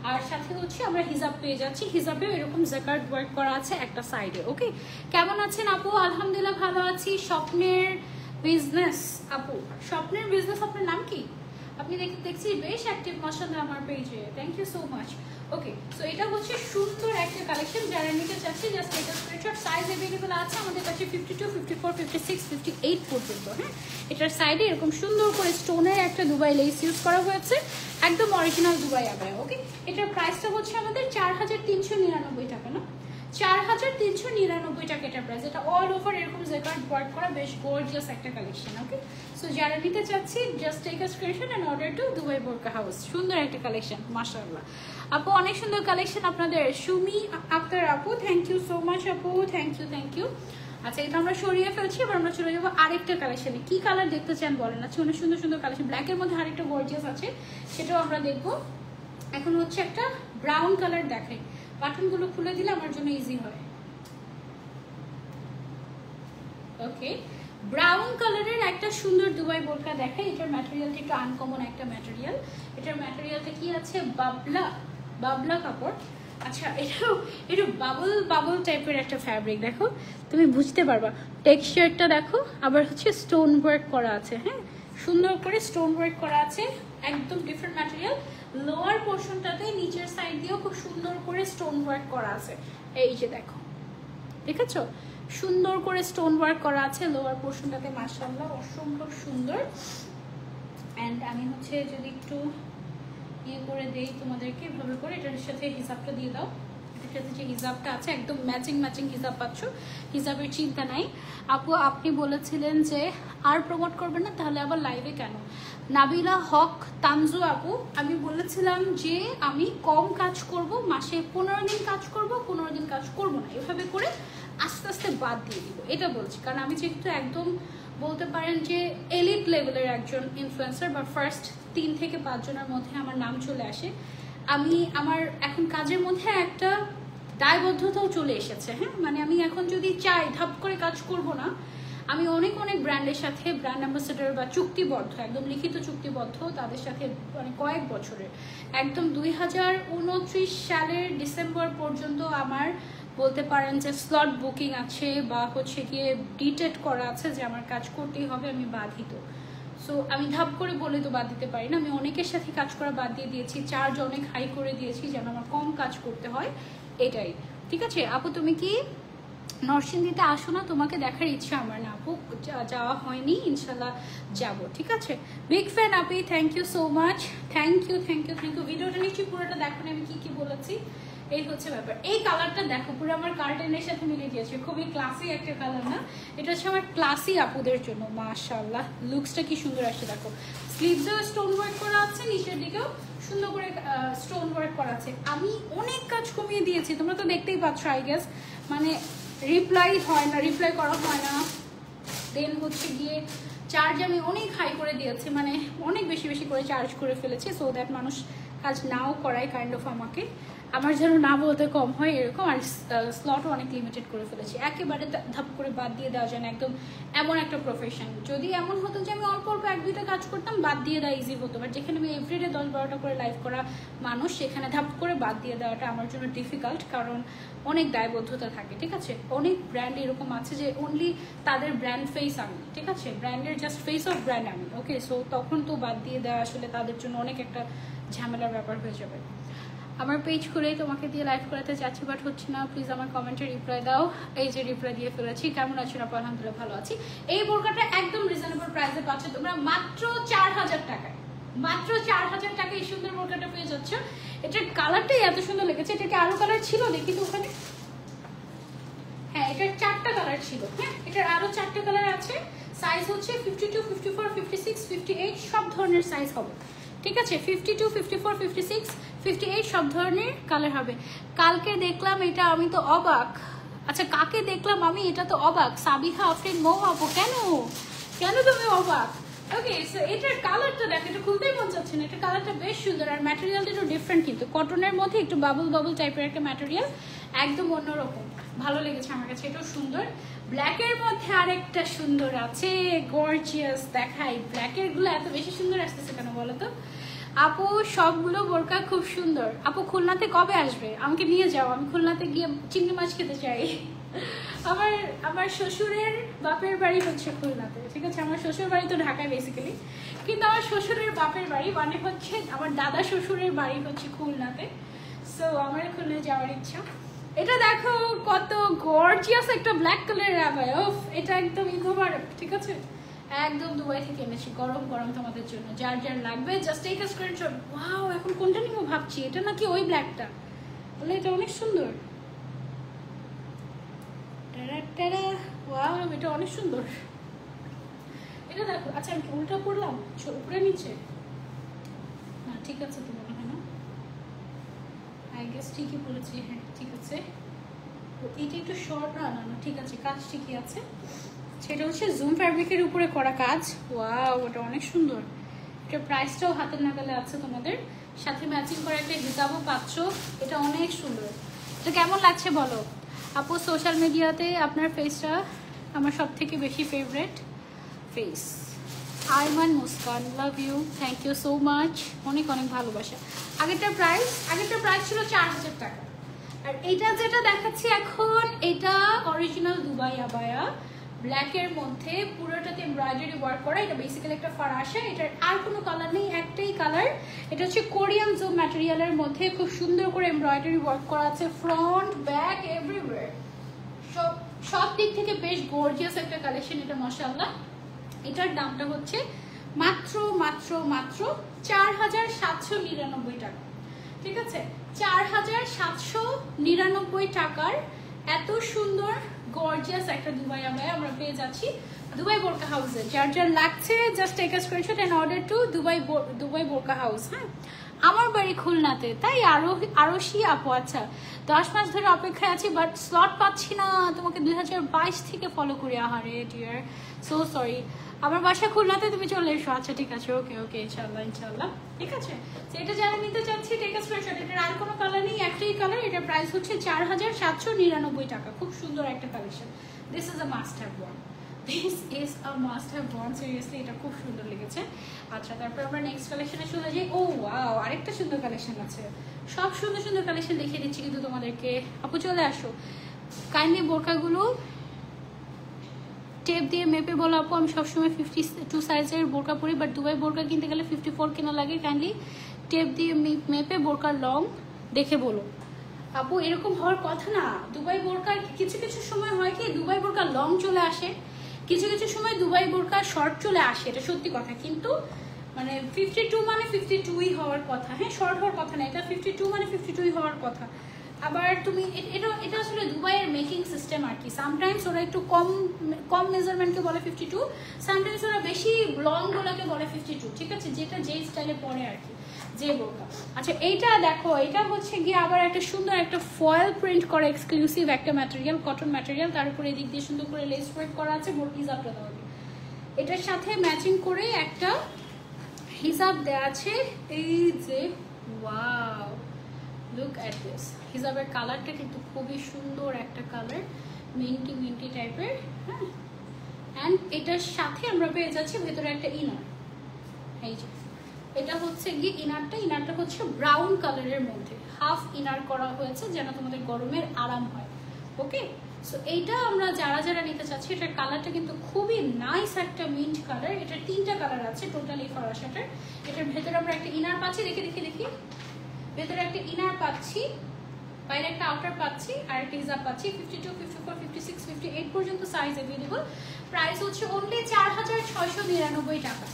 আর সাথে হচ্ছে আমরা হিজাব পেয়ে যাচ্ছি, হিজাবেও এরকম জ্যাকার্ড ওয়ার্ক করা আছে একটা সাইডে। ওকে, কেমন আছেন আপু? আলহামদুলিল্লাহ ভালো আছি। স্বপ্নের বিজনেস, আপু স্বপ্নের বিজনেস, আপনার নাম কি? আপনি দেখছি বেশ অ্যাক্টিভ মাশাআল্লাহ আমার পেজে, thank you so much. Okay, so এটা হচ্ছে সুন্দর একটা কালেকশন, যারা নিতে চাচ্ছি জাস্ট এটা স্ক্রিনশট। সাইজ অ্যাভেলেবল আছে আমাদের কাছে 52, 54, 56, 58 পর্যন্ত। হ্যাঁ, এটার সাইডে এরকম সুন্দর করে স্টোনের একটা দুবাই লেস ইউজ করা হয়েছে, একদম অরিজিনাল দুবাই আবায়া। ওকে, এটার প্রাইসটা হচ্ছে আমাদের 4399 টাকা, না 4399 টাকা এটার প্রাইস। এটা অল ওভার এরকম জ্যাকার্ড ওয়ার্ক করা বেশ গর্জিয়াস একটা কালেকশন। ওকে, সো যারা নিতে চাচ্ছি just take a screenshot and order to Dubai Burqa House. সুন্দর একটা কালেকশন মাশাআল্লাহ আপু, অনেক সুন্দর কালেকশন আপনাদের। সুমি আক্তার আপু, থ্যাংক ইউ সো মাচ আপু, থ্যাংক ইউ। আচ্ছা, এটা আমরা সরিয়ে ফেলছি, এবার আমরা চলে যাবো আরেকটা কালেকশনে। কি কালার দেখতে চান বলেন? আচ্ছা, অনেক সুন্দর সুন্দর কালেকশন, ব্ল্যাকের মধ্যে আরেকটা গর্জিয়াস আছে, সেটাও আমরা দেখবো। এখন হচ্ছে একটা ব্রাউন কালার দেখাই, বাটনগুলো খুলে দিলে আমার জন্য ইজি হয়। ওকে, ব্রাউন কালারের একটা সুন্দর দুবাই বোরকা দেখাই। এটার ম্যাটেরিয়ালটা একটু আনকমন একটা ম্যাটেরিয়াল। এটার ম্যাটেরিয়ালটা কি আছে? বাবলা কাপড়। আচ্ছা, এটা বাবল টাইপের একটা ফ্যাব্রিক, দেখো তুমি বুঝতে পারবা। টেক্সচারটা দেখো, আবার হচ্ছে স্টোন ওয়ার্ক করা আছে। হ্যাঁ, সুন্দর করে স্টোন ওয়ার্ক করা আছে, একদম ডিফারেন্ট ম্যাটেরিয়াল। লোয়ার পোর্শনটাতে নিচের সাইড দিয়েও খুব সুন্দর করে স্টোন ওয়ার্ক করা আছে। এই যে দেখো, দেখেছো সুন্দর করে স্টোন ওয়ার্ক করা আছে লোয়ার পোর্শনটাতে, মাশাআল্লাহ অসম্ভব সুন্দর। অ্যান্ড আমি হচ্ছে যদি একটু ইয়ে করে দেই তোমাদেরকে এভাবে করে, এটার সাথে হিসাবটা দিয়ে দাও। এটার সাথে যে হিসাবটা আছে একদম ম্যাচিং ম্যাচিং হিসাব পাচ্ছ, হিসাবের চিন্তা নাই। আপু আপনি বলেছিলেন যে আর প্রমোট করবেন না, তাহলে আবার লাইভে কেন? নাবিলা হক তানজু আপু, আমি বলেছিলাম যে আমি কম কাজ করব, মাসে 15 দিন কাজ করব, 15 দিন কাজ করব না, এভাবে করে আস্তে আস্তে বাদ দিয়ে দিব, এটা বলছি। কারণ আমি যেহেতু একদম বলতে পারেন যে এলিট লেভেলের একজন ইনফ্লুয়েন্সার, বা ফার্স্ট 3 থেকে 5 জনের মধ্যে আমার নাম চলে আসে, আমি আমার এখন কাজের মধ্যে একটা দায়বদ্ধতাও চলে এসেছে। হ্যাঁ, মানে আমি এখন যদি চাই ধাপ করে কাজ করব না, আমি অনেক অনেক ব্র্যান্ডের সাথে ব্র্যান্ড অ্যাম্বাসেডর বা চুক্তিবদ্ধ, একদম লিখিত চুক্তিবদ্ধ তাদের সাথে, মানে কয়েক বছরের, একদম 2029 সালের ডিসেম্বর পর্যন্ত আমার বলতে পারেন যে স্লট বুকিং আছে, বা হচ্ছে গিয়ে ডিটেট করা আছে যে আমার কাজ করতেই হবে, আমি বাধিত। সো আমি ধাপ করে বলে তো বাদ দিতে পারি না, আমি অনেকের সাথে কাজ করা বাদ দিয়ে দিয়েছি, চার্জ অনেক হাই করে দিয়েছি যেন আমার কম কাজ করতে হয়, এটাই। ঠিক আছে আপু, তুমি কি নরসিংদীতে আসো না? তোমাকে দেখার ইচ্ছা আমার না আপু, যাওয়া হয়নি, ইনশাল্লাহ যাব। ঠিক আছে, বিগ ফ্যান আপি, thank you so much, thank you thank you thank you. ভিডিওটা নিশ্চয়ই পুরোটা দেখো, আমি কি কি বলেছি। এই হচ্ছে ব্যাপার। এই কালারটা দেখো, পুরো আমার কার্টেনের সাথে মিলে গিয়েছে, খুবই ক্লাসি একটা কালার না? এটা হচ্ছে আমার ক্লাসি আপুদের জন্য। মাশাআল্লাহ, লুকসটা কি সুন্দর আসছে দেখো। স্লিভসেও স্টোন ওয়ার্ক করা আছে, নিচের দিকেও সুন্দর করে স্টোন ওয়ার্ক করা আছে। আমি অনেক কাজ কমিয়ে দিয়েছি, তোমরা তো দেখতেই পাচ্ছ আই গেস। মানে রিপ্লাই হয় না, রিপ্লাই করা হয় না, দেন হচ্ছে গিয়ে চার্জ আমি অনেক হাই করে দিয়েছি, মানে অনেক বেশি বেশি করে চার্জ করে ফেলেছি, সো দ্যাট মানুষ কাজ নাও করায় কাইন্ড অফ আমাকে, আমার যেন না বলতে কম হয় এরকম। আর স্লটও অনেক লিমিটেড করে ফেলেছি, একেবারে ধাপ করে বাদ দিয়ে দেওয়া যায় না, একদম এমন একটা প্রফেশন। যদি এমন হতো যে আমি অল্প অল্প 1-2টা কাজ করতাম, বাদ দিয়ে দেওয়া ইজি হতো, বাট যেখানে আমি এভরিডে 10-12টা করে লাইভ করা মানুষ, সেখানে ধাপ করে বাদ দিয়ে দেওয়াটা আমার জন্য ডিফিকাল্ট, কারণ অনেক দায়বদ্ধতা থাকে। ঠিক আছে, অনেক ব্র্যান্ড এরকম আছে যে অনলি তাদের ব্র্যান্ড ফেস আমি, ঠিক আছে, ব্র্যান্ডের জাস্ট ফেস অফ ব্র্যান্ড আমি। ওকে, সো তখন তো বাদ দিয়ে দেওয়া আসলে তাদের জন্য অনেক একটা ঝামেলার ব্যাপার হয়ে যাবে। আমার পেজ খুলেই তোমাকে দিয়ে লাইভ করাতে চাচ্ছি, বাট হচ্ছে না। প্লিজ আমার কমেন্টে রিপ্লাই দাও। এই যে রিপ্লাই দিয়ে ফেলেছি। কেমন আছো আপু? আলহামদুলিল্লাহ ভালো আছি। এই বোরকাটা একদম রিজনেবল প্রাইসে পাচ্ছ তোমরা, মাত্র 4000 টাকায়। মাত্র 4000 টাকায় এই সুন্দর বোরকাটা পেয়ে যাচ্ছ। এটার কালারটাই এত সুন্দর লেগেছে। এটা কি আরো কালার ছিল? দেখি তো ওখানে। হ্যাঁ, এটার 4টা কালার ছিল। হ্যাঁ, এটার আরো 4টা কালার আছে। সাইজ হচ্ছে 52, 54, 56, 58 সব ধরনের সাইজ হবে। ঠিক আছে, 52, 54, 56, 58 সব ধরনের কালার হবে। কালকে দেখলাম এটা, আমি তো অবাক। আচ্ছা, কাকে দেখলাম আমি? এটা তো অবাক। সাবিহা আফরিন মৌ আপু, কেন কেন তুমি অবাক? ওকে, সো এটার কালারটা দেখো, এটা খুলতেই মন চাচ্ছে না। এটা কালারটা বেশ সুন্দর, আর ম্যাটেরিয়ালটা একটু ডিফারেন্ট, কিন্তু কটনের মধ্যে একটু বাবল বাবল টাইপের একটা ম্যাটেরিয়াল, একদম অন্যরকম, ভালো লেগেছে আমার কাছে। এটাও সুন্দর। ব্ল্যাকের মধ্যে আরেকটা সুন্দর আছে, গর্জিয়াস। দেখাই, ব্ল্যাকের গুলো এত বেশি সুন্দর আসতেছে কেন বলো তো? আপু সবগুলো বোরকা খুব সুন্দর। আপু খুলনাতে কবে আসবে? আমাকে নিয়ে যাও, আমি খুলনাতে গিয়ে চিংড়ি মাছ খেতে চাই। আমার শ্বশুরের বাপের বাড়ি হচ্ছে খুলনাতে। ঠিক আছে, আমার শ্বশুর বাড়ি তো ঢাকায় বেসিক্যালি, কিন্তু আমার শ্বশুরের বাপের বাড়ি মানে হচ্ছে আমার দাদা শ্বশুরের বাড়ি হচ্ছে খুলনাতে। সো আমার খুলনায় যাওয়ার ইচ্ছা। এটা দেখো কত গর্জিয়াস একটা ব্ল্যাক কালারের আবায়া। এটা একদম ইকোভার। ঠিক আছে, একদম দুবাই থেকে এনেছি, গরম গরম তোমাদের জন্য। যার যার লাগবে just take a screenshot. Wow, এখন কোনটা নিব ভাবছি। এটা নাকি ওই ব্ল্যাকটা? বলে এটা অনেক সুন্দর। ওয়াও, এটা অনেক সুন্দর। এটা দেখো। আচ্ছা, আমি উল্টা পড়লাম উপরে নিচে না? ঠিক আছে, তো মনে হয় না, আই গেস ঠিকই বলেছি। হ্যাঁ ঠিক আছে, এটা একটু শর্ট। না না না, ঠিক আছে, কাজ ঠিকই আছে। সেটা হচ্ছে জুম ফ্যাব্রিকের উপরে করা কাজ। ওয়াও, ওটা অনেক সুন্দর। এটার প্রাইসটাও হাতের নাগালে আছে তোমাদের, সাথে ম্যাচিং করে একটা হিজাবও পাচ্ছ। এটা অনেক সুন্দর। এটা কেমন লাগছে বলো আপু? সোশ্যাল মিডিয়াতে আপনার ফেসটা আমার সব থেকে বেশি favourite face. Aiman Muskan, love you, thank you so much, অনেক অনেক ভালোবাসা। আগেরটার প্রাইস ছিল 4000 টাকা। আর এটা যেটা দেখাচ্ছি এখন, এটা অরিজিনাল দুবাই আবায়া, ব্ল্যাকের মধ্যে পুরোটাতে এমব্রয়ডারি ওয়ার্ক করা। এটা বেসিক্যালি একটা ফারাশা, এটার আর কোনো কালার নেই, একটাই কালার। এটা হচ্ছে কোরিয়ান জো ম্যাটেরিয়ালের মধ্যে খুব সুন্দর করে এমব্রয়ডারি ওয়ার্ক করা আছে, ফ্রন্ট ব্যাক এভরিওয়্যার, সব দিক থেকে বেশ গর্জিয়াস একটা কালেকশন এটা মাশাআল্লাহ। এটার দামটা হচ্ছে মাত্র মাত্র মাত্র 4799 টাকা, ঠিক আছে? 4799 টাকার এত সুন্দর গর্জিয়াস একটা দুবাই আবায়া আমরা পেয়ে যাচ্ছি দুবাই বোরকা হাউসে। যার যার লাগছে just take a screenshot and order to Dubai Burqa House. হ্যাঁ, আমার বাড়ি খুলনাতে, তাই আরশি আপু। আচ্ছা, 10 মাস ধরে অপেক্ষায় আছি, বাট স্লট পাচ্ছি না। তোমাকে 2022 থেকে ফলো করি। আহারে ডিয়ার, সো সরি। আমার বাসা খুলনাতে, তুমি চলে এসো। আচ্ছা ঠিক আছে, ওকে ওকে, ইনশাল্লাহ ইনশাল্লাহ, ঠিক আছে। এটা যারা নিতে চাচ্ছি টেক আ স্ক্রিনশট। এটার আর কোনো কালার নেই, একটাই কালার। এটার প্রাইস হচ্ছে 4799 টাকা। খুব সুন্দর একটা collection. This is a must have one, this is a must have one, seriously এটা খুব সুন্দর লেগেছে। আচ্ছা, তারপর আমরা নেক্সট কালেকশনে চলে যাই। ও ওয়াও, আরেকটা সুন্দর কালেকশন আছে। সব সুন্দর সুন্দর কালেকশন দেখিয়ে দিচ্ছি কিন্তু তোমাদেরকে। আপু চলে আসো, কাইন্ডলি বোরকাগুলো টেপ দিয়ে মেপে বলো আপু। আমি সবসময় 52 সাইজের বোরকা পরি, বাট দুবাই বোরকা কিনতে গেলে 54 কেনা লাগে। কাইন্ডলি টেপ দিয়ে মেপে বোরকার লং দেখে বলো আপু। এরকম হওয়ার কথা না। দুবাই বোরকার কিছু কিছু সময় হয় কি, দুবাই বোরকার লং চলে আসে, কিছু কিছু সময় দুবাই বোরকার শর্ট চলে আসে, এটা সত্যি কথা। কিন্তু মানে 52 মানে 52ই হওয়ার কথা। হ্যাঁ, শর্ট হওয়ার কথা না, এটা 52 মানে 52ই হওয়ার কথা। আবার তুমি এটা আসলে দুবাইয়ের মেকিং সিস্টেম আর কি। সামটাইমস ওরা একটু কম মেজারমেন্টকে বলে 52, সামটাইমস ওরা বেশি লং গুলোকে বলে 52, ঠিক আছে? যেটা যে স্টাইলে পরে আর কি, যে বোরকা। আচ্ছা, এইটা দেখো, এটা হচ্ছে গিয়ে আবার একটা সুন্দর একটা ফয়েল প্রিন্ট করা এক্সক্লুসিভ একটা ম্যাটেরিয়াল, কটন ম্যাটেরিয়াল। তার উপরে এদিক দিয়ে সুন্দর করে লেস ওয়ার্ক করা আছে। হিজাবটা দেওয়া হবে, এটার সাথে ম্যাচিং করে একটা হিজাব দেওয়া আছে। এই যে ওয়াও, লুক অ্যাট দিস। হিজাবের কালারটা কিন্তু খুবই সুন্দর একটা কালার, মিন্টি টাইপের। হ্যাঁ, অ্যান্ড এটার সাথে আমরা পেয়ে যাচ্ছি ভেতরে একটা ইনার। এই যে এটা হচ্ছে গিয়ে ইনারটা হচ্ছে ব্রাউন কালারের মধ্যে হাফ ইনার করা হয়েছে, যেন তোমাদের গরমের আরাম হয়। ওকে, সো এইটা আমরা যারা নিতে চাচ্ছি, এটার কালারটা কিন্তু খুবই নাইস একটা মিন্ট কালার। এটার 3টা কালার আছে টোটাল এই ফরাশাটার। এটার ভেতরে আমরা একটা ইনার পাচ্ছি, দেখি ভেতরে একটা ইনার পাচ্ছি, বাইরে একটা আউটার পাচ্ছি, আর একটা হিজাব পাচ্ছি। 52, 54, 56, 58 পর্যন্ত সাইজ অ্যাভেলেবল। প্রাইস হচ্ছে অনলি 4699 টাকা।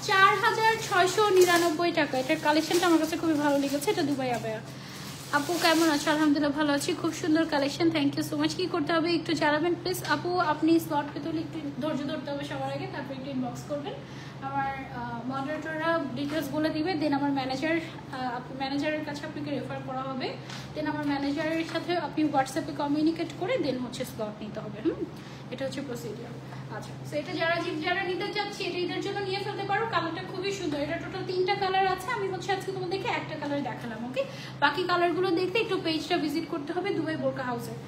4699 টাকা। এটার কালেকশনটা আমার কাছে খুবই ভালো লেগেছে। এটা দুবাই আবায়া। আপু কেমন আছো? আলহামদুলিল্লাহ ভালো আছি, খুব সুন্দর collection, thank you so much. কি করতে হবে একটু জানাবেন প্লিজ আপু। আপনি স্লট পেতে হলে একটু ধৈর্য ধরতে হবে সবার আগে, তারপর একটু ইনবক্স করবেন। আমার মডারেটররা ডিটেলস বলে দিবে, দেন আমার ম্যানেজারের কাছে আপনাকে রেফার করা হবে, দেন আমার ম্যানেজারের সাথে আপনি হোয়াটসঅ্যাপে কমিউনিকেট করে দেন হচ্ছে স্লট নিতে হবে। এটা হচ্ছে প্রসিডিওর। আচ্ছা, তো এটা যারা নিতে চাচ্ছি, এটা এদের জন্য নিয়ে ফেলতে পারো। কালারটা খুবই সুন্দর। এটা টোটাল 3টা কালার আছে। আমি হচ্ছে আজকে তোমাদেরকে একটা কালার দেখালাম। ওকে, বাকি কালারগুলো দেখতে একটু পেজটা ভিজিট করতে হবে দুবাই বোরকা হাউসের।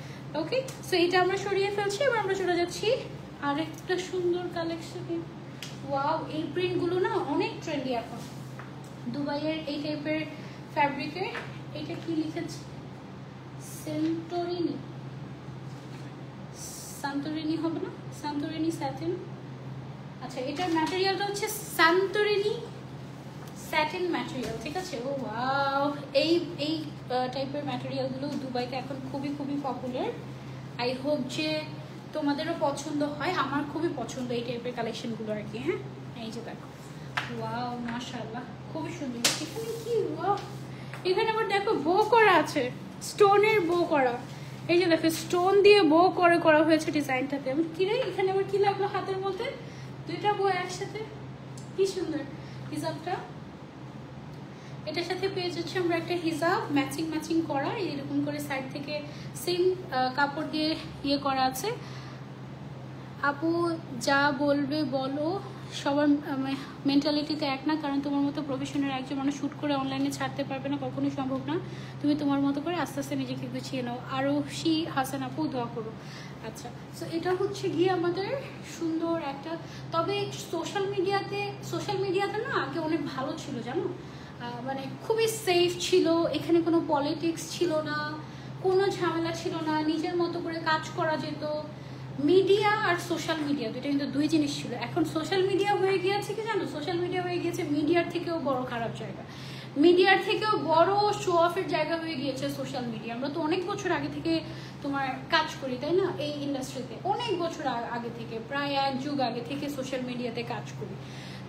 ওকে, সো এটা আমরা সরিয়ে ফেলছি, এবার আমরা চলে যাচ্ছি আরেকটা সুন্দর কালেকশনে। ওয়াও, এই প্রিন্টগুলো না অনেক ট্রেন্ডি এখন দুবাইয়ের এই টাইপের ফ্যাব্রিকের। এটা কি লিখেছে? সান্তরিনি হবে না? সান্তরিনি স্যাটিন। আচ্ছা, এটার ম্যাটেরিয়ালটা হচ্ছে সান্তরিনি স্যাটিন ম্যাটেরিয়াল, ঠিক আছে? ও ওয়াও, এই টাইপের ম্যাটেরিয়ালগুলো দুবাইতে এখন খুবই পপুলার। আই হোপ যে তোমাদেরও পছন্দ হয়। আমার খুবই পছন্দ এই টাইপের কালেকশনগুলো আর কি। হ্যাঁ, এই যে দেখো, ওয়াও মাশাআল্লাহ, খুবই সুন্দর। এখানে কি ওয়াও, এখানে আবার দেখো বো করা আছে, স্টোনের বো করা। এই যে দেখো, স্টোন দিয়ে বো করা হয়েছে ডিজাইনটাতে। কি রে, এখানে আবার কি লাগলো হাতের মধ্যে? 2টা বো একসাথে, কি সুন্দর হিজাবটা। এটার সাথে পেয়ে যাচ্ছি আমরা একটা হিজাব ম্যাচিং করা, এরকম করে সাইড থেকে সেম কাপড় দিয়ে ইয়ে করা আছে। আপু যা বলবে বলো, সবার মেন্টালিটিতে এক না, কারণ তোমার মতো প্রফেশনাল একজন মানুষ শ্যুট করে অনলাইনে ছাড়তে পারবে না, কখনোই সম্ভব না। তুমি তোমার মতো করে আস্তে আস্তে নিজেকে গুছিয়ে নাও। আরও হাসান আপু দোয়া করো। আচ্ছা, সো এটা হচ্ছে গিয়ে আমাদের সুন্দর একটা। তবে সোশ্যাল মিডিয়াতে না আগে অনেক ভালো ছিল জানো, মানে খুবই সেফ ছিল। এখানে কোনো পলিটিক্স ছিল না, কোনো ঝামেলা ছিল না, নিজের মতো করে কাজ করা যেত। মিডিয়া আর সোশ্যাল মিডিয়া দুইটা কিন্তু দুই জিনিস ছিল। এখন সোশ্যাল মিডিয়া হয়ে গিয়েছে কি জানো, সোশ্যাল মিডিয়া হয়ে গিয়েছে মিডিয়ার থেকেও বড় খারাপ জায়গা, মিডিয়ার থেকেও বড় শো অফের জায়গা হয়ে গিয়েছে সোশ্যাল মিডিয়া। আমরা তো অনেক বছর আগে থেকে তোমার কাজ করি, তাই না? এই ইন্ডাস্ট্রিতে অনেক বছর আগে থেকে, প্রায় এক যুগ আগে থেকে সোশ্যাল মিডিয়াতে কাজ করি।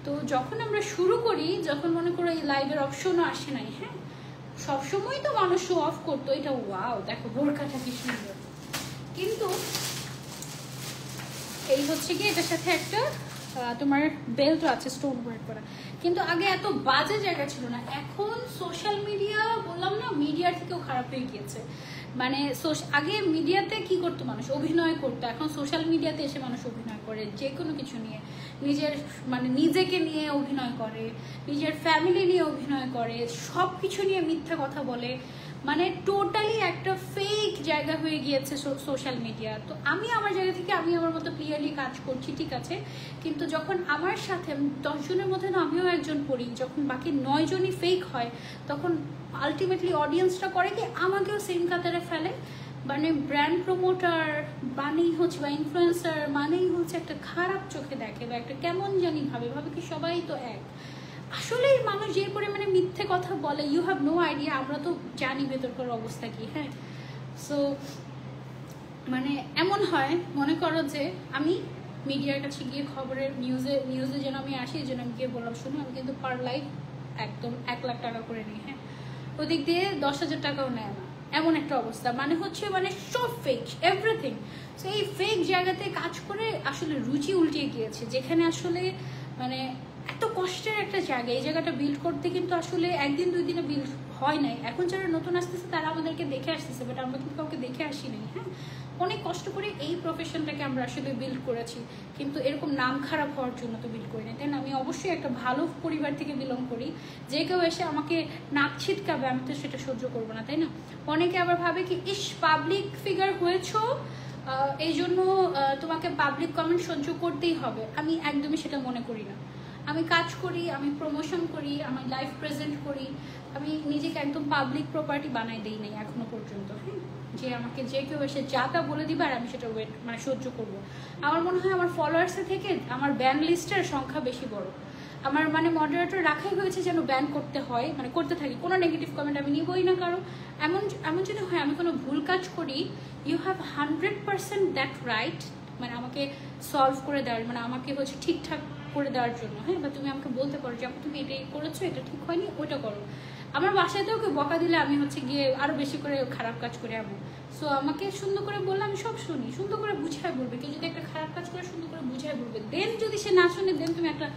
তো যখন আমরা শুরু করি, যখন মনে করো এই লাইভের অপশনও আসে নাই, হ্যাঁ, সবসময় তো মানুষ শো অফ করতো, এটা ওয়াও দেখো বোরকাটা কি সুন্দর, কিন্তু এই হচ্ছে কি এটার সাথে একটা তোমার বেল্ট আছে স্টোন ওয়ার্ক করা, কিন্তু আগে এত বাজে জায়গা ছিল না। এখন সোশ্যাল মিডিয়া বললাম না, মিডিয়ার থেকেও খারাপ হয়ে গিয়েছে। মানে আগে মিডিয়াতে কি করতো মানুষ, অভিনয় করতো, এখন সোশ্যাল মিডিয়াতে এসে মানুষ অভিনয় করে যে কোনো কিছু নিয়ে, নিজের মানে নিজেকে নিয়ে অভিনয় করে, নিজের ফ্যামিলি নিয়ে অভিনয় করে, সব কিছু নিয়ে মিথ্যা কথা বলে, মানে টোটালি একটা ফেক জায়গা হয়ে গিয়েছে সোশ্যাল মিডিয়া। তো আমি আমার জায়গা থেকে আমি আমার মতো ক্লিয়ারলি কাজ করছি, ঠিক আছে, কিন্তু যখন আমার সাথে 10 জনের মধ্যে না আমিও একজন পড়ি, যখন বাকি 9 জনই ফেক হয়, তখন আলটিমেটলি অডিয়েন্সটা করে কি আমাকেও সেম কাতারে ফেলে। মানে ব্র্যান্ড প্রমোটার মানেই হচ্ছে বা ইনফ্লুয়েন্সার মানেই হচ্ছে একটা খারাপ চোখে দেখে বা একটা কেমন জানি ভাবে কি সবাই তো এক। আসলেই মানুষ যে পরিমাণে মিথ্যে কথা বলে, ইউ হ্যাভ নো আইডিয়া। আমরা তো জানি ভেতরকার অবস্থা কি, হ্যাঁ। সো মানে এমন হয়, মনে করো যে আমি মিডিয়ার কাছে গিয়ে খবরের নিউজে যেন আমি আসি, এই জন্য আমি গিয়ে বললাম শুনো আমি কিন্তু পার লাইফ একদম 1 লাখ টাকা করে নিই, হ্যাঁ, ওদিক দিয়ে 10,000 টাকাও নেয় না, এমন একটা অবস্থা। মানে হচ্ছে মানে সব ফেক এভরিথিং। সো এই ফেক জায়গাতে কাজ করে আসলে রুচি উল্টিয়ে গিয়েছে, যেখানে আসলে মানে এত কষ্টের একটা জায়গা, এই জায়গাটা বিল্ড করতে কিন্তু আসলে একদিন 2 দিনে বিল্ড হয় নাই। এখন যারা নতুন আসতেছে তারা আমাদেরকে দেখে আসতেছে, বাট আমরা কিন্তু কাউকে দেখে আসি নাই, হ্যাঁ। অনেক কষ্ট করে এই প্রফেশনটাকে আমরা আসলে বিল্ড করেছি, কিন্তু এরকম নাম খারাপ হওয়ার জন্য তো বিল্ড করি না, তাই না? আমি অবশ্যই একটা ভালো পরিবার থেকে বিলং করি, যে কেউ এসে আমাকে নাক ছিটকাবে আমি তো সেটা সহ্য করবো না, তাই না? অনেকে আবার ভাবে কি ইস পাবলিক ফিগার হয়েছো এই জন্য তোমাকে পাবলিক কমেন্ট সহ্য করতেই হবে। আমি একদমই সেটা মনে করি না। আমি কাজ করি, আমি প্রমোশন করি, আমি লাইভ প্রেজেন্ট করি, আমি নিজেকে একদম পাবলিক প্রপার্টি বানাই দেই নাই এখনো পর্যন্ত, হ্যাঁ, যে আমাকে যে কেউ এসে যা তা বলে দিবে আর আমি সেটা মানে সহ্য করব। আমার মনে হয় আমার ফলোয়ার্সের থেকে আমার ব্যান লিস্টের সংখ্যা বেশি বড়। আমার মানে মডারেটর রাখাই হয়েছে যেন ব্যান করতে হয়, মানে করতে থাকি, কোনো নেগেটিভ কমেন্ট আমি নিবই না কারো। এমন যদি হয় আমি কোনো ভুল কাজ করি, ইউ হ্যাভ 100% দ্যাট রাইট, মানে আমাকে সলভ করে দেওয়ার, মানে আমাকে হচ্ছে ঠিকঠাক করে দেওয়ার জন্য, হ্যাঁ, বা তুমি আমাকে বলতে পারো যে তুমি এটাই করেছো, এটা ঠিক হয়নি, ওইটা করো। আমার বাসাতেও কেউ বকা দিলে আমি হচ্ছে গিয়ে আরো বেশি করে খারাপ কাজ করে আমি। সো আমাকে সুন্দর করে বললে আমি সব শুনি, সুন্দর করে বুঝায় বলবে। কেউ যদি একটা খারাপ কাজ করে সুন্দর করে বুঝায় বলবে, দেন যদি সে না শুনে দেন তুমি একটা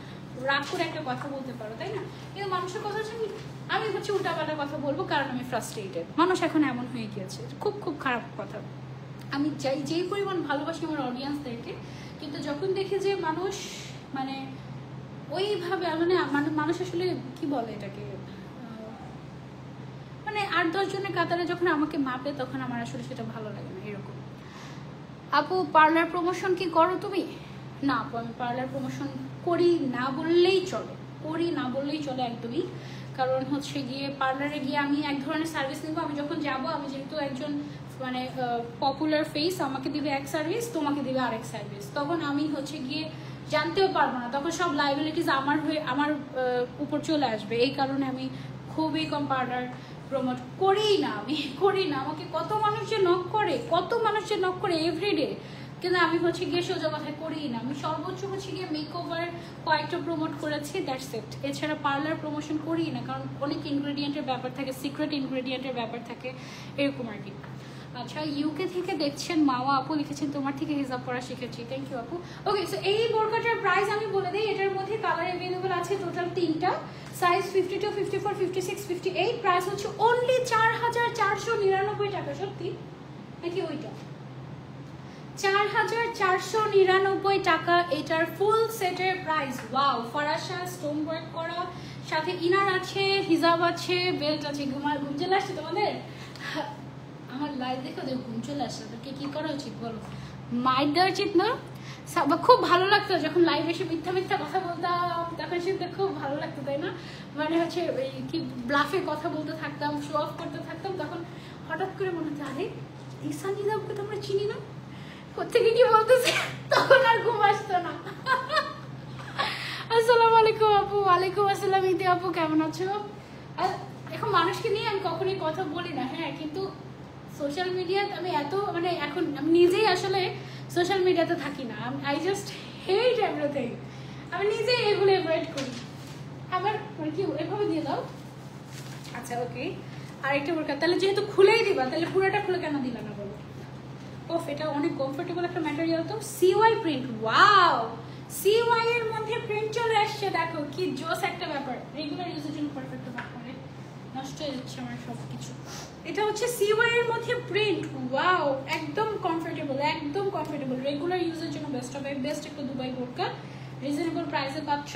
রাগ করে একটা কথা বলতে পারো, তাই না? কিন্তু মানুষের কথা শুনি আমি হচ্ছে উল্টাপাল্টা কথা বলবো কারণ আমি ফ্রাস্ট্রেটেড। মানুষ এখন এমন হয়ে গিয়েছে, খুব খুব খারাপ কথা। আমি যেই পরিমাণ ভালোবাসি আমার অডিয়েন্সদেরকে, কিন্তু যখন দেখি যে মানুষ মানে ওইভাবে মানে মানুষ আসলে কি বলে এটাকে, মানে 8-10 জনের কাতারে যখন আমাকে মাপে তখন আমার আসলে সেটা ভালো লাগে না। এরকম আপু পার্লার প্রমোশন কি করো তুমি? না আপু আমি পার্লার প্রমোশন করি না বললেই চলে, একদমই। কারণ হচ্ছে গিয়ে পার্লারে গিয়ে আমি এক ধরনের সার্ভিস নিব। আমি যখন যাব, আমি যেহেতু একজন মানে পপুলার ফেস, আমাকে দিবে এক সার্ভিস, তোমাকে দিবে আরেক সার্ভিস, তখন আমি হচ্ছে গিয়ে জানতেও পারবো না, তখন সব লাইবিলিটিস আমার উপর চলে আসবে। এই কারণে আমি খুবই কম পার্লার প্রমোট করি না। আমাকে কত মানুষ যে নক করে এভরিডে, কিন্তু আমি হচ্ছে গিয়ে সোজা কথায় করি না। আমি সর্বোচ্চ হচ্ছে গিয়ে মেকওভার কয়েকটা প্রমোট করেছি, দ্যাটস ইট। এছাড়া পার্লার প্রমোশন করি না, কারণ অনেক ইনগ্রেডিয়েন্টের ব্যাপার থাকে, সিক্রেট ইনগ্রেডিয়েন্টের ব্যাপার থাকে, এরকম আর কি। আচ্ছা ইউকে থেকে দেখছেন, মাওয়া আপু লিখেছেন তোমার থেকে হিজাব পরা শিখেছি, থ্যাংক ইউ আপু। ওকে, সো এই বোরকাটার প্রাইস আমি বলে দিই। এটার মধ্যে কালার অ্যাভেলেবল আছে টোটাল 3টা, সাইজ 52, 54, 56, 58। প্রাইস হচ্ছে অনলি 4,499 টাকা। সত্যি নাকি ওইটা? 4,499 টাকা এটার ফুল সেটের প্রাইস। ওয়াও, ফরাসা স্টোন ওয়ার্ক করা, সাথে ইনার আছে, হিজাব আছে, বেল্ট আছে। ঘুম চলে আসছে তোমাদের? আমার লাইভ দেখো যে ঘুম চলে আসছে, তোকে কি করা উচিত বলো? মাইট দেওয়া উচিত না? খুব ভালো লাগতো যখন লাইভ এসে মিথ্যা কথা বলতাম, তখন সেটা খুব ভালো লাগতো, তাই না? মানে হচ্ছে কি ব্লাফে কথা বলতে থাকতাম, শো অফ করতে থাকতাম, তখন হঠাৎ করে মনে হতো আরে ঈশান নিজামকে তো আমরা চিনি না, কোথেকে কি বলতেছে, তখন আর ঘুম আসতো না। আসসালামু আলাইকুম আপু। ওয়ালাইকুম আসসালাম ইতি আপু, কেমন আছো? এখন মানুষকে নিয়ে আমি কখনোই কথা বলি না, হ্যাঁ, কিন্তু সোশ্যাল মিডিয়াতে আমি এত মানে এখন আমি নিজেই আসলে সোশ্যাল মিডিয়াতে থাকি না। I just hate everything. আমি নিজেই এগুলো অ্যাভয়েড করি। আবার কি এভাবে দিয়ে দাও। আচ্ছা ওকে, আরেকটা বোরকা তাহলে যেহেতু খুলেই দিবা, তাহলে পুরোটা খুলে কেন দিলা না বলো? ওফ, এটা অনেক কমফোর্টেবল একটা ম্যাটেরিয়াল। তো সিওয়াই প্রিন্ট, ওয়াও, সিওয়াই এর মধ্যে প্রিন্ট চলে আসছে, দেখো কি জোস একটা ব্যাপার। রেগুলার ইউজের জন্য পারফেক্ট ব্যাপারে নষ্ট হয়ে যাচ্ছে আমার সবকিছু। এটা হচ্ছে সিওয়াই এর মধ্যে প্রিন্ট, ওয়াও, একদম কমফোর্টেবল, একদম কমফোর্টেবল, রেগুলার ইউজের জন্য বেস্ট হবে। বেস্ট একটা দুবাই বোরকা, রিজনেবল প্রাইসে পাচ্ছ।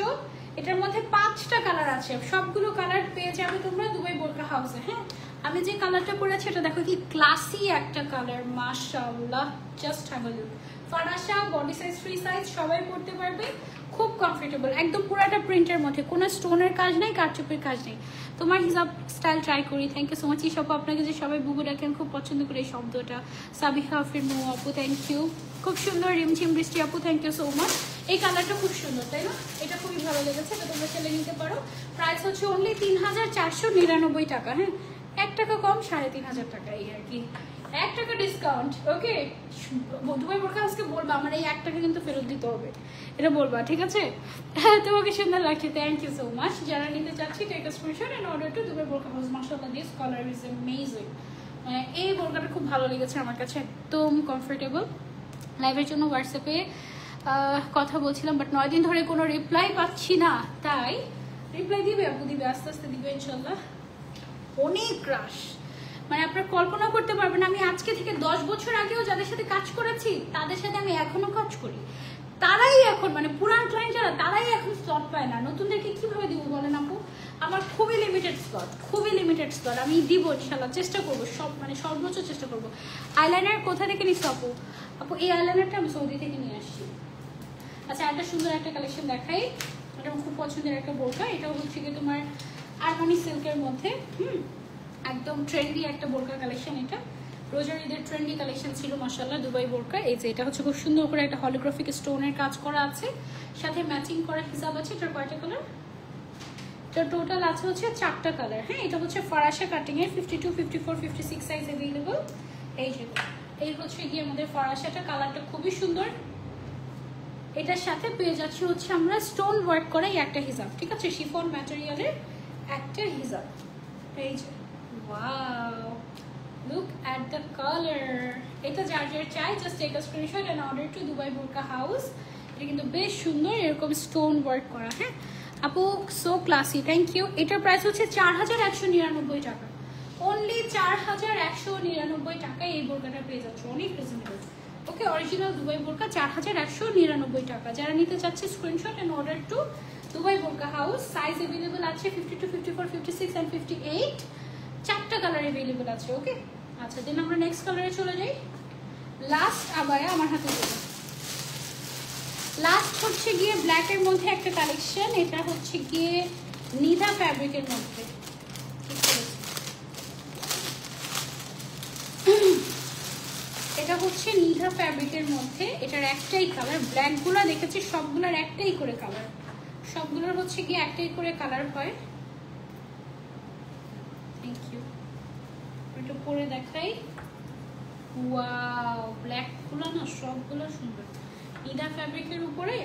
এটার মধ্যে 5টা কালার আছে, সবগুলো কালার পেয়ে যাবে তোমরা দুবাই বোরকা হাউসে। হ্যাঁ, আমি যে কালারটা পরেছি এটা দেখো কি ক্লাসি একটা কালার, মাশাআল্লাহ, জাস্ট হ্যাভ আ লুক। ফারাসা, বডি সাইজ, ফ্রি সাইজ সবাই পরতে পারবে, খুব কমফোর্টেবল, একদম পুরোটা প্রিন্টের মধ্যে, কোনো স্টোনের কাজ নেই, কারচুপির কাজ নেই। তোমার হিসাব স্টাইল ট্রাই করি। Thank you so much. ইসব আপনাকে যে সবাই বুবু রাখেন, খুব পছন্দ করে এই শব্দটা। সাবিহা ফিরমু আপু, থ্যাংক ইউ। খুব সুন্দর রিমঝিম বৃষ্টি আপু, থ্যাংক ইউ সো মাচ। এই কালারটা খুব সুন্দর, তাই না? এটা খুবই ভালো লেগেছে, এটা তোমরা চলে নিতে পারো। প্রাইস হচ্ছে অনলি 3499 টাকা। হ্যাঁ, 1 টাকা কম, 3500 টাকা, এই আর কি, 1 টাকা ডিসকাউন্ট। ওকে, দুবাই বোরকা হাউসকে বলবা আমার এই 1 টাকা কিন্তু ফেরত দিতে হবে, এটা বলবা, ঠিক আছে? হ্যাঁ, তোমাকে সুন্দর লাগছে, থ্যাংক ইউ সো মাচ। যারা নিতে চাচ্ছি take a screenshot and order to Dubai Burqa House. মাশাআল্লাহ, দিস কালার ইজ অ্যামেজিং। এই বোরকাটা খুব ভালো লেগেছে আমার কাছে, একদম কমফোর্টেবল। লাইভের জন্য হোয়াটসঅ্যাপে কথা বলছিলাম, বাট 9 দিন ধরে কোনো রিপ্লাই পাচ্ছি না, তাই রিপ্লাই দিবে আপু, দিবে, আস্তে আস্তে দিবে ইনশাল্লাহ। অনেক রাশ, মানে আপনারা কল্পনা করতে পারবেন। আমি আজকে থেকে 10 বছর আগেও যাদের সাথে কাজ করেছি, তাদের সাথে আমি এখনো কাজ করি, তারাই এখন মানে পুরান ক্লায়েন্ট যারা, তারাই এখন স্লট পায় না। নতুনদেরকে কিভাবে দিব বলেন আপু? আমার খুবই লিমিটেড স্লট, খুবই লিমিটেড স্লট। আমি দিব ইনশাল্লাহ, চেষ্টা করবো, সব মানে সর্বোচ্চ চেষ্টা করবো। আইলাইনার কোথা থেকে নিচ্ছ আপু? আপু এই আইলাইনারটা আমি সৌদি থেকে নিয়ে আসছি। আচ্ছা, একটা সুন্দর একটা কালেকশন দেখাই, এটা আমার খুব পছন্দের একটা বোরকা। এটাও হচ্ছে কি তোমার আরমানি সিল্কের মধ্যে, একদম ট্রেন্ডি একটা বোরকা কালেকশন। এটা রোজার ঈদের ট্রেন্ডি কালেকশন ছিল মাশাআল্লাহ, দুবাই বোরকা। এই যে এটা হচ্ছে খুব সুন্দর করে একটা হলিগ্রাফিক স্টোনের কাজ করা আছে, সাথে ম্যাচিং করা হিসাব আছে। এটার কয়টা কালার? এটা টোটাল আছে হচ্ছে 4টা কালার। হ্যাঁ, এটা হচ্ছে ফরাসা কাটিং এর 52, 54, 56 সাইজ अवेलेबल। এই যে এই হচ্ছে গিয়ে আমাদের ফরাসাটা, কালারটা খুবই সুন্দর। এটার সাথে পেয়ে যাচ্ছি হচ্ছে আমরা স্টোন ওয়ার্ক করা একটা হিজাব, ঠিক আছে, শিফন ম্যাটেরিয়ালের একটা হিজাব। এই যে wow, look at the colour. এটা যার যার চাই just take a screenshot and order to Dubai Burqa House. এটা কিন্তু বেশ সুন্দর, এরকম স্টোন ওয়ার্ক করা। হ্যাঁ আপু, সো ক্লাসি, থ্যাংক ইউ। এটার প্রাইস হচ্ছে 4199 টাকা, অনলি 4199 টাকায় এই বোরকাটা পেয়ে যাচ্ছে, অনেক রিজনেবল। ওকে, অরিজিনাল দুবাই বোরকা 4199 টাকা। যারা নিতে চাচ্ছে screenshot and order to Dubai Burqa House. Size available আছে 52, 54, 56 এন্ড 58, 4টা কালার अवेलेबल আছে। ওকে, আচ্ছা, দেন আমরা নেক্সট কালারে চলে যাই। লাস্ট আবায়া আমার হাতে দেবো। লাস্ট হচ্ছে গিয়ে ব্ল্যাক এর মধ্যে একটা কালেকশন। এটা হচ্ছে গিয়ে নিধা ফ্যাব্রিকের মধ্যে, এটা হচ্ছে নিধা ফ্যাব্রিকের মধ্যে। এটার একটাই কালার, ব্ল্যাকগুলো দেখেছি সবগুলোর একটাই করে কালার, সবগুলোর হচ্ছে গিয়ে একটাই করে কালার হয়। Thank you. এটা পরে দেখাই, ওয়াও, ব্ল্যাকগুলো না সবগুলো সুন্দর। নিধা ফ্যাব্রিকের উপরে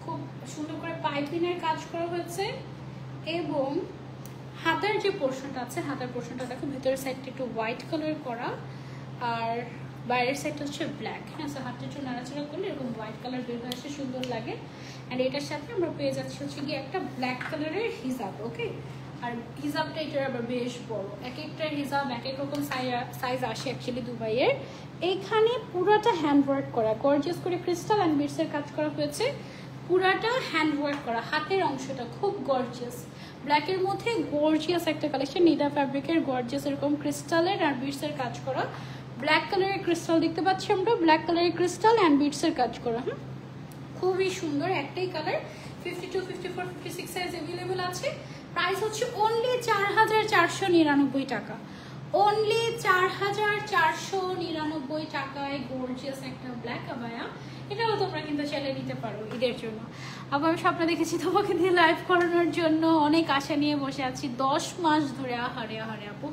খুব সুন্দর করে পাইপিনের কাজ করা হয়েছে, এবং হাতার যে পোর্শনটা আছে, হাতার পোর্শনটা দেখো ভেতরের সাইডটা একটু হোয়াইট কালার করা, আর বাইরের সাইডটা হচ্ছে ব্ল্যাক। হ্যাঁ, সো হাতটা একটু নাড়াচাড়া করলে এরকম হোয়াইট কালার বের হয়ে আসে, সুন্দর লাগে। অ্যান্ড এটার সাথে আমরা পেয়ে যাচ্ছি হচ্ছে গিয়ে একটা ব্ল্যাক কালারের হিজাব। ওকে, আর হিজাবটা এটার আবার বেশ বড়, এক একটা হিজাব এক এক রকম সাইজ আসে অ্যাকচুয়ালি দুবাইয়ের। এইখানে পুরোটা হ্যান্ডওয়ার্ক করা, গর্জিয়াস করে ক্রিস্টাল অ্যান্ড বিটসের কাজ করা হয়েছে, পুরাটা হ্যান্ডওয়ার্ক করা, হাতের অংশটা খুব গর্জিয়াস। ব্ল্যাকের মধ্যে গর্জিয়াস একটা কালেকশন, নিদা ফ্যাব্রিকের গর্জিয়াস এরকম ক্রিস্টালের আর বিটসের কাজ করা। ব্ল্যাক কালারের ক্রিস্টাল দেখতে পাচ্ছি আমরা, ব্ল্যাক কালারের ক্রিস্টাল অ্যান্ড বিটসের কাজ করা। খুবই সুন্দর, একটাই কালার, 52, 54, 56 সাইজ अवेलेबल আছে। প্রাইস হচ্ছে অনলি 4499 টাকা, অনলি 4499 টাকায় গর্জিয়াস একটা ব্ল্যাক আবায়া। এটাও তোমরা কিন্তু চাইলে নিতে পারো ঈদের জন্য। আবার আমি স্বপ্ন দেখেছি তোমাকে দিয়ে লাইভ করানোর জন্য, অনেক আশা নিয়ে বসে আছি 10 মাস ধরে। আহারে আহারে আপু,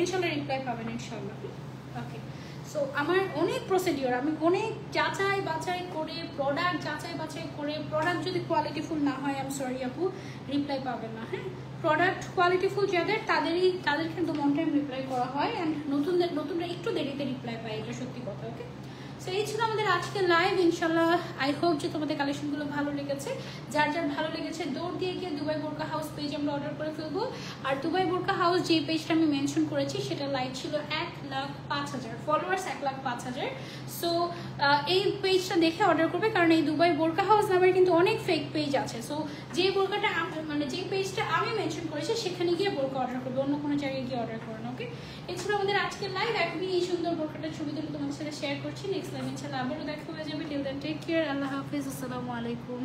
ইনশাল্লাহ রিপ্লাই পাবেন ইনশাল্লাহ। ওকে, সো আমার অনেক প্রসিডিওর, আমি অনেক যাচাই বাছাই করে প্রোডাক্ট প্রোডাক্ট যদি কোয়ালিটিফুল না হয় আই এম সরি আপু, রিপ্লাই পাবেন না। হ্যাঁ, প্রোডাক্ট কোয়ালিটিফুল যাদের তাদের কিন্তু অন টাইম রিপ্লাই করা হয়, অ্যান্ড নতুনরা একটু দেরিতে রিপ্লাই পায়, এটা সত্যি কথা। ওকে, সো এই ছিল আমাদের আজকের লাইভ। ইনশাল্লাহ আই হোপ যে তোমাদের কালেকশনগুলো ভালো লেগেছে। যার যার ভালো লেগেছে দৌড় দিয়ে গিয়ে দুবাই বোরকা হাউস পেজ আমরা অর্ডার করে ফেলবো। আর দুবাই বোরকা হাউস যে পেজটা আমি মেনশন করেছি সেটা লাইক ছিল 1,05,000 ফলোয়ার্স, 1,05,000। সো এই পেজটা দেখে অর্ডার করবে, কারণ এই দুবাই বোরকা হাউস নামের কিন্তু অনেক ফেক পেজ আছে। সো যে বোরকাটা যে পেজটা আমি মেনশন করেছি সেখানে গিয়ে বোরকা অর্ডার করবে, অন্য কোনো জায়গায় গিয়ে অর্ডার করবে না। ওকে, এই ছিল আমাদের আজকের লাইভ। এখনই এই সুন্দর বোরকাটার ছবি তুলে তোমাদের সাথে শেয়ার করছি। নেক্সট লাইভ ইনশাল্লাহ আবারও দেখা হয়ে যাবে। টিল দেন টেক কেয়ার, আল্লাহ হাফিজ, আসসালামু আলাইকুম।